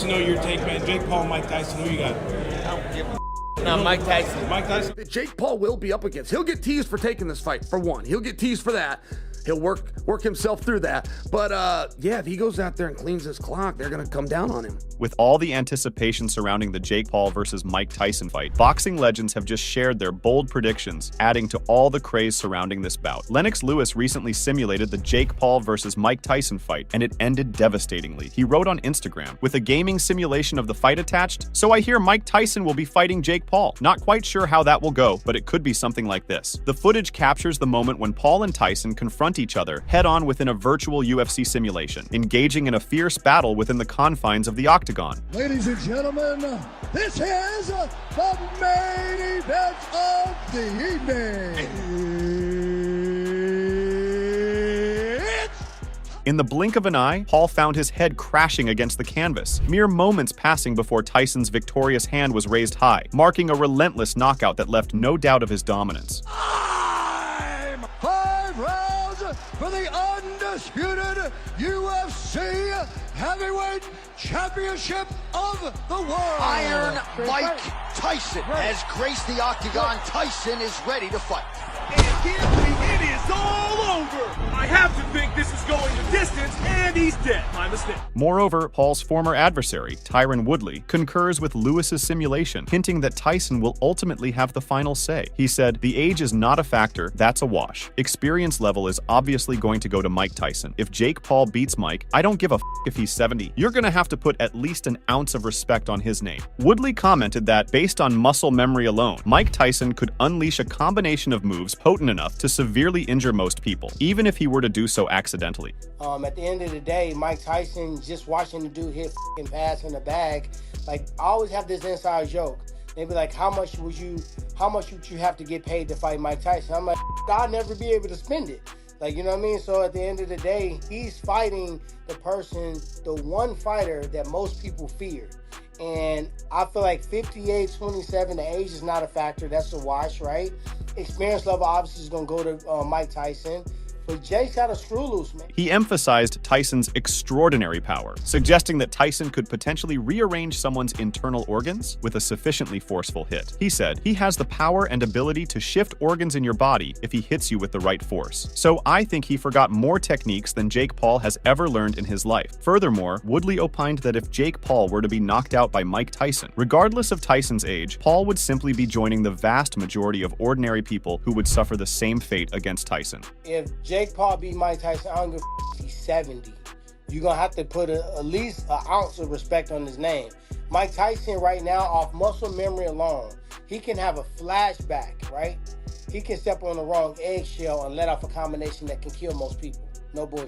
to know your take, man. Jake Paul, Mike Tyson, who you got? No, Mike Tyson. Mike Tyson? Jake Paul will be up against. He'll get teased for taking this fight, for one. He'll get teased for that. He'll work himself through that. But, yeah, if he goes out there and cleans his clock, they're going to come down on him. With all the anticipation surrounding the Jake Paul versus Mike Tyson fight, boxing legends have just shared their bold predictions, adding to all the craze surrounding this bout. Lennox Lewis recently simulated the Jake Paul versus Mike Tyson fight, and it ended devastatingly. He wrote on Instagram, "With a gaming simulation of the fight attached, so I hear Mike Tyson will be fighting Jake Paul. Not quite sure how that will go, but it could be something like this." The footage captures the moment when Paul and Tyson confront each other head-on within a virtual UFC simulation, engaging in a fierce battle within the confines of the octagon. Ladies and gentlemen, this is the main event of the evening. In the blink of an eye, Paul found his head crashing against the canvas, mere moments passing before Tyson's victorious hand was raised high, marking a relentless knockout that left no doubt of his dominance. Time! 5 rounds for the undisputed UFC Heavyweight Championship of the World. Iron Mike Tyson has graced the octagon. Tyson is ready to fight. And give me, it is all over. I have to think this is going the distance, and he's dead. My mistake. Moreover, Paul's former adversary, Tyron Woodley, concurs with Lewis's simulation, hinting that Tyson will ultimately have the final say. He said, "The age is not a factor, that's a wash. Experience level is obviously going to go to Mike Tyson. If Jake Paul beats Mike, I don't give a f if he's 70. You're gonna have to put at least an ounce of respect on his name." Woodley commented that, based on muscle memory alone, Mike Tyson could unleash a combination of moves potent enough to severely injure most people, even if he were to do so accidentally. At the end of the day, Mike Tyson, just watching the dude hit f***ing pass in the bag, like, I always have this inside joke. They be like, how much would you have to get paid to fight Mike Tyson? I'm like, I'll never be able to spend it. Like, you know what I mean? So at the end of the day, he's fighting the one fighter that most people fear. And I feel like 58, 27, the age is not a factor. That's a wash, right? Experience level obviously is going to go to Mike Tyson. But Jake's got a screw loose, man. He emphasized Tyson's extraordinary power, suggesting that Tyson could potentially rearrange someone's internal organs with a sufficiently forceful hit. He said, "He has the power and ability to shift organs in your body if he hits you with the right force. So I think he forgot more techniques than Jake Paul has ever learned in his life." Furthermore, Woodley opined that if Jake Paul were to be knocked out by Mike Tyson, regardless of Tyson's age, Paul would simply be joining the vast majority of ordinary people who would suffer the same fate against Tyson. If Jake Paul beat Mike Tyson, I don't give a f***, he's 70. You're going to have to put at least an ounce of respect on his name. Mike Tyson right now, off muscle memory alone, he can have a flashback, right? He can step on the wrong eggshell and let off a combination that can kill most people. No bull.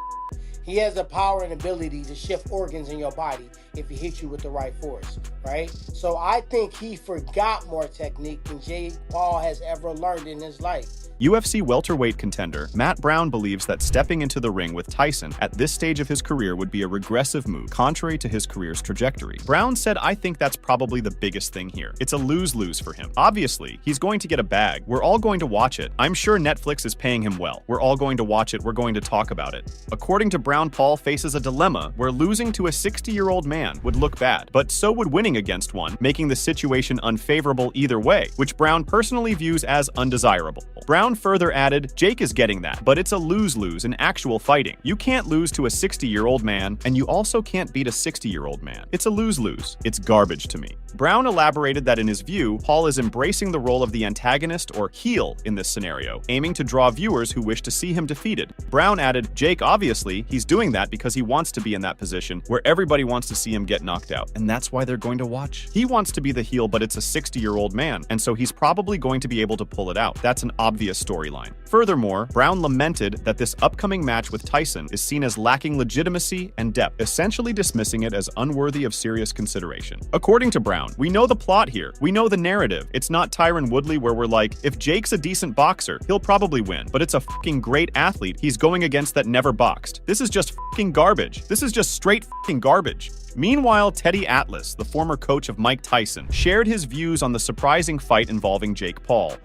He has the power and ability to shift organs in your body if he hits you with the right force, right? So I think he forgot more technique than Jake Paul has ever learned in his life. UFC welterweight contender Matt Brown believes that stepping into the ring with Tyson at this stage of his career would be a regressive move, contrary to his career's trajectory. Brown said, "I think that's probably the biggest thing here. It's a lose-lose for him. Obviously, he's going to get a bag. We're all going to watch it. I'm sure Netflix is paying him well. We're all going to watch it. We're going to talk about it." According to Brown, Paul faces a dilemma where losing to a 60-year-old man would look bad, but so would winning against one, making the situation unfavorable either way, which Brown personally views as undesirable. Brown further added, "Jake is getting that, but it's a lose-lose in actual fighting. You can't lose to a 60-year-old man, and you also can't beat a 60-year-old man. It's a lose-lose. It's garbage to me." Brown elaborated that in his view, Paul is embracing the role of the antagonist or heel in this scenario, aiming to draw viewers who wish to see him defeated. Brown added, "Jake, obviously, he's doing that because he wants to be in that position where everybody wants to see him get knocked out, and that's why they're going to watch. He wants to be the heel, but it's a 60-year-old man, and so he's probably going to be able to pull it out. That's an obvious storyline." Furthermore, Brown lamented that this upcoming match with Tyson is seen as lacking legitimacy and depth, essentially dismissing it as unworthy of serious consideration. According to Brown, "We know the plot here. We know the narrative. It's not Tyron Woodley where we're like, if Jake's a decent boxer, he'll probably win, but it's a fucking great athlete he's going against that never boxed. This is just fucking garbage. This is just straight fucking garbage." Meanwhile, Teddy Atlas, the former coach of Mike Tyson, shared his views on the surprising fight involving Jake Paul.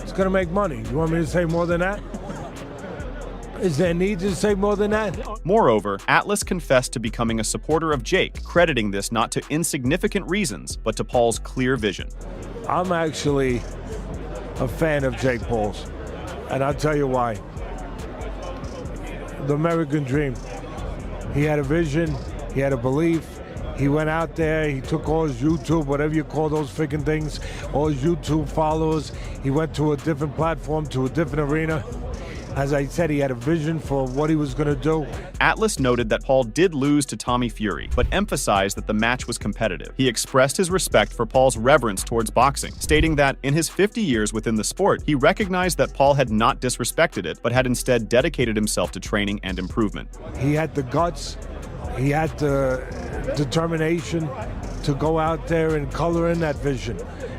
It's gonna make money. You want me to say more than that? Is there a need to say more than that? Moreover, Atlas confessed to becoming a supporter of Jake, crediting this not to insignificant reasons, but to Paul's clear vision. I'm actually a fan of Jake Paul's, and I'll tell you why. The American dream. He had a vision, he had a belief. He went out there, he took all his YouTube, whatever you call those freaking things, all his YouTube followers. He went to a different platform, to a different arena. As I said, he had a vision for what he was going to do. Atlas noted that Paul did lose to Tommy Fury, but emphasized that the match was competitive. He expressed his respect for Paul's reverence towards boxing, stating that in his 50 years within the sport, he recognized that Paul had not disrespected it, but had instead dedicated himself to training and improvement. He had the guts, he had the determination to go out there and color in that vision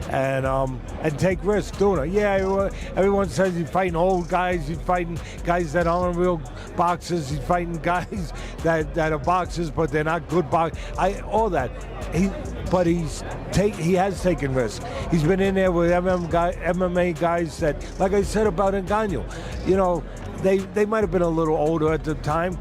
and take risks doing it. Yeah, everyone says he's fighting old guys, he's fighting guys that aren't real boxers, he's fighting guys that are boxers but they're not good boxers. All that. He has taken risks. He's been in there with MMA guys that, like I said about Ngannou, you know, they might have been a little older at the time.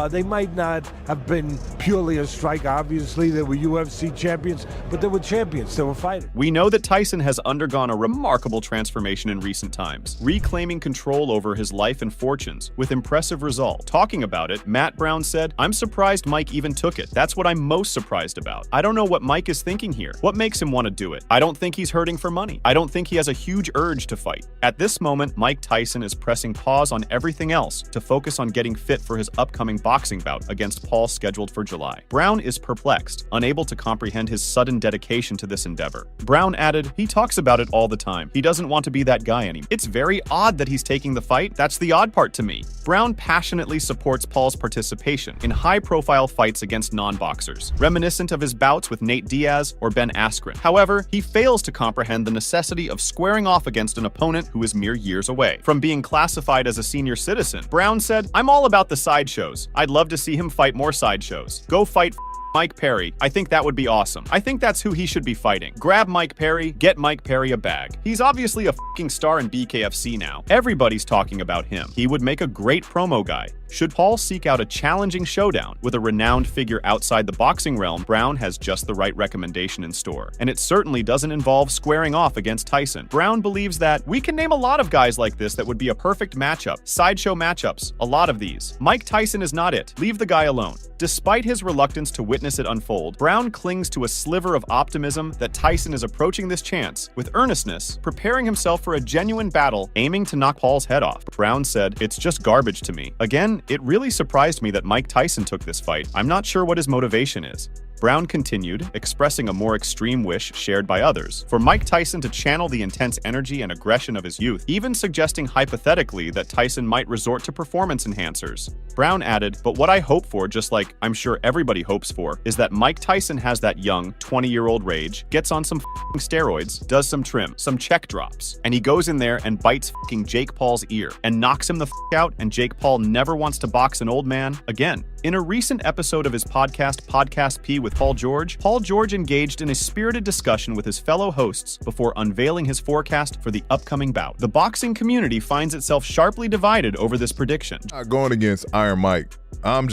They might not have been purely a striker. Obviously, they were UFC champions, but they were champions. They were fighters. We know that Tyson has undergone a remarkable transformation in recent times, reclaiming control over his life and fortunes with impressive result. Talking about it, Matt Brown said, "I'm surprised Mike even took it. That's what I'm most surprised about. I don't know what Mike is thinking here. What makes him want to do it? I don't think he's hurting for money. I don't think he has a huge urge to fight." At this moment, Mike Tyson is pressing pause on everything else to focus on getting fit for his upcoming boxing bout against Paul scheduled for July. Brown is perplexed, unable to comprehend his sudden dedication to this endeavor. Brown added, "He talks about it all the time. He doesn't want to be that guy anymore. It's very odd that he's taking the fight. That's the odd part to me." Brown passionately supports Paul's participation in high-profile fights against non-boxers, reminiscent of his bouts with Nate Diaz or Ben Askren. However, he fails to comprehend the necessity of squaring off against an opponent who is mere years away from being classified as a senior citizen. Brown said, "I'm all about the sideshows. I'd love to see him fight more sideshows. Go fight Mike Perry. I think that would be awesome. I think that's who he should be fighting. Grab Mike Perry, get Mike Perry a bag. He's obviously a fucking star in BKFC now. Everybody's talking about him. He would make a great promo guy." Should Paul seek out a challenging showdown with a renowned figure outside the boxing realm, Brown has just the right recommendation in store. And it certainly doesn't involve squaring off against Tyson. Brown believes that we can name a lot of guys like this that would be a perfect matchup. Sideshow matchups, a lot of these. Mike Tyson is not it. Leave the guy alone. Despite his reluctance to witness it unfold, Brown clings to a sliver of optimism that Tyson is approaching this chance with earnestness, preparing himself for a genuine battle, aiming to knock Paul's head off. Brown said, "It's just garbage to me. Again, it really surprised me that Mike Tyson took this fight. I'm not sure what his motivation is." Brown continued, expressing a more extreme wish shared by others, for Mike Tyson to channel the intense energy and aggression of his youth, even suggesting hypothetically that Tyson might resort to performance enhancers. Brown added, "But what I hope for, just like I'm sure everybody hopes for, is that Mike Tyson has that young, 20-year-old rage, gets on some f***ing steroids, does some trim, some check drops, and he goes in there and bites f***ing Jake Paul's ear, and knocks him the f*** out, and Jake Paul never wants to box an old man again." In a recent episode of his podcast, Podcast P with Paul George engaged in a spirited discussion with his fellow hosts before unveiling his forecast for the upcoming bout. The boxing community finds itself sharply divided over this prediction. I'm not going against Iron Mike. I'm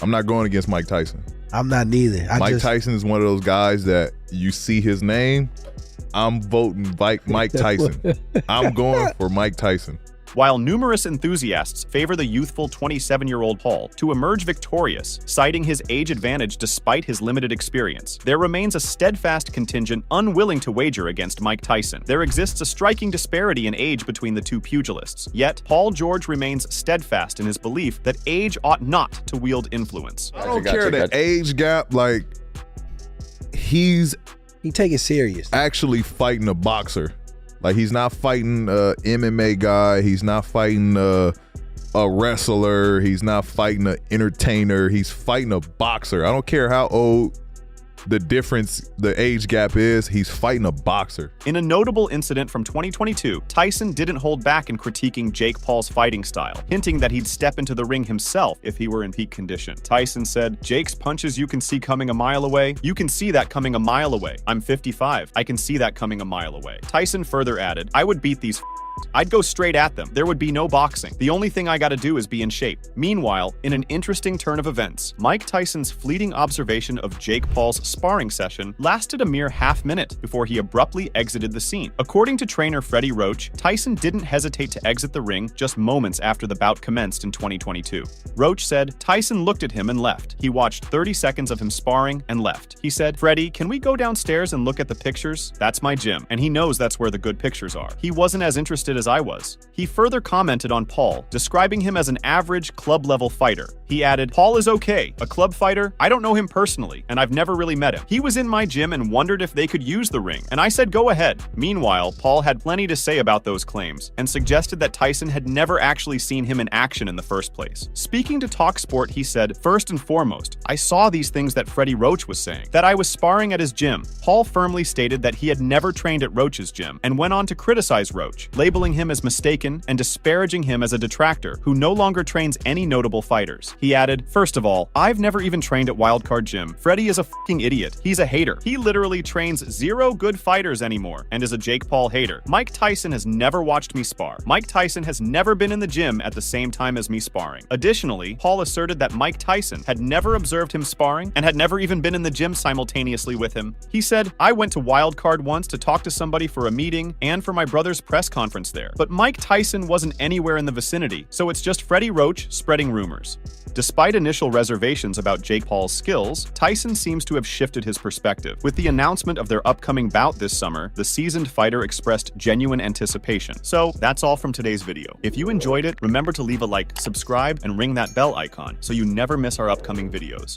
not going against Mike Tyson. I'm not neither. Mike Tyson is one of those guys that you see his name, I'm voting Mike Tyson. I'm going for Mike Tyson. While numerous enthusiasts favor the youthful 27-year-old Paul to emerge victorious, citing his age advantage despite his limited experience, there remains a steadfast contingent unwilling to wager against Mike Tyson. There exists a striking disparity in age between the two pugilists, yet Paul George remains steadfast in his belief that age ought not to wield influence. I don't care that age gap, like, he take it serious. Actually fighting a boxer. Like, he's not fighting a MMA guy. He's not fighting a wrestler. He's not fighting an entertainer. He's fighting a boxer. I don't care how old the age gap is, he's fighting a boxer. In a notable incident from 2022, Tyson didn't hold back in critiquing Jake Paul's fighting style, hinting that he'd step into the ring himself if he were in peak condition. Tyson said, "Jake's punches you can see coming a mile away. You can see that coming a mile away. I'm 55. I can see that coming a mile away." Tyson further added, "I would beat these I'd go straight at them. There would be no boxing. The only thing I gotta do is be in shape. Meanwhile, in an interesting turn of events, Mike Tyson's fleeting observation of Jake Paul's sparring session lasted a mere half-minute before he abruptly exited the scene. According to trainer Freddie Roach, Tyson didn't hesitate to exit the ring just moments after the bout commenced in 2022. Roach said, Tyson looked at him and left. He watched 30 seconds of him sparring and left. He said, Freddie, can we go downstairs and look at the pictures? That's my gym, and he knows that's where the good pictures are. He wasn't as interested as I was. He further commented on Paul, describing him as an average club-level fighter. He added, Paul is okay. A club fighter? I don't know him personally, and I've never really met him. He was in my gym and wondered if they could use the ring, and I said go ahead. Meanwhile, Paul had plenty to say about those claims, and suggested that Tyson had never actually seen him in action in the first place. Speaking to TalkSport, he said, first and foremost, I saw these things that Freddie Roach was saying, that I was sparring at his gym. Paul firmly stated that he had never trained at Roach's gym, and went on to criticize Roach, labeling him as mistaken and disparaging him as a detractor who no longer trains any notable fighters. He added, first of all, I've never even trained at Wildcard Gym. Freddie is a fucking idiot. He's a hater. He literally trains 0 good fighters anymore and is a Jake Paul hater. Mike Tyson has never watched me spar. Mike Tyson has never been in the gym at the same time as me sparring. Additionally, Paul asserted that Mike Tyson had never observed him sparring and had never even been in the gym simultaneously with him. He said, I went to Wildcard once to talk to somebody for a meeting and for my brother's press conference there, but Mike Tyson wasn't anywhere in the vicinity, so it's just Freddie Roach spreading rumors. Despite initial reservations about Jake Paul's skills, Tyson seems to have shifted his perspective. With the announcement of their upcoming bout this summer, the seasoned fighter expressed genuine anticipation. So that's all from today's video. If you enjoyed it, remember to leave a like, subscribe, and ring that bell icon so you never miss our upcoming videos.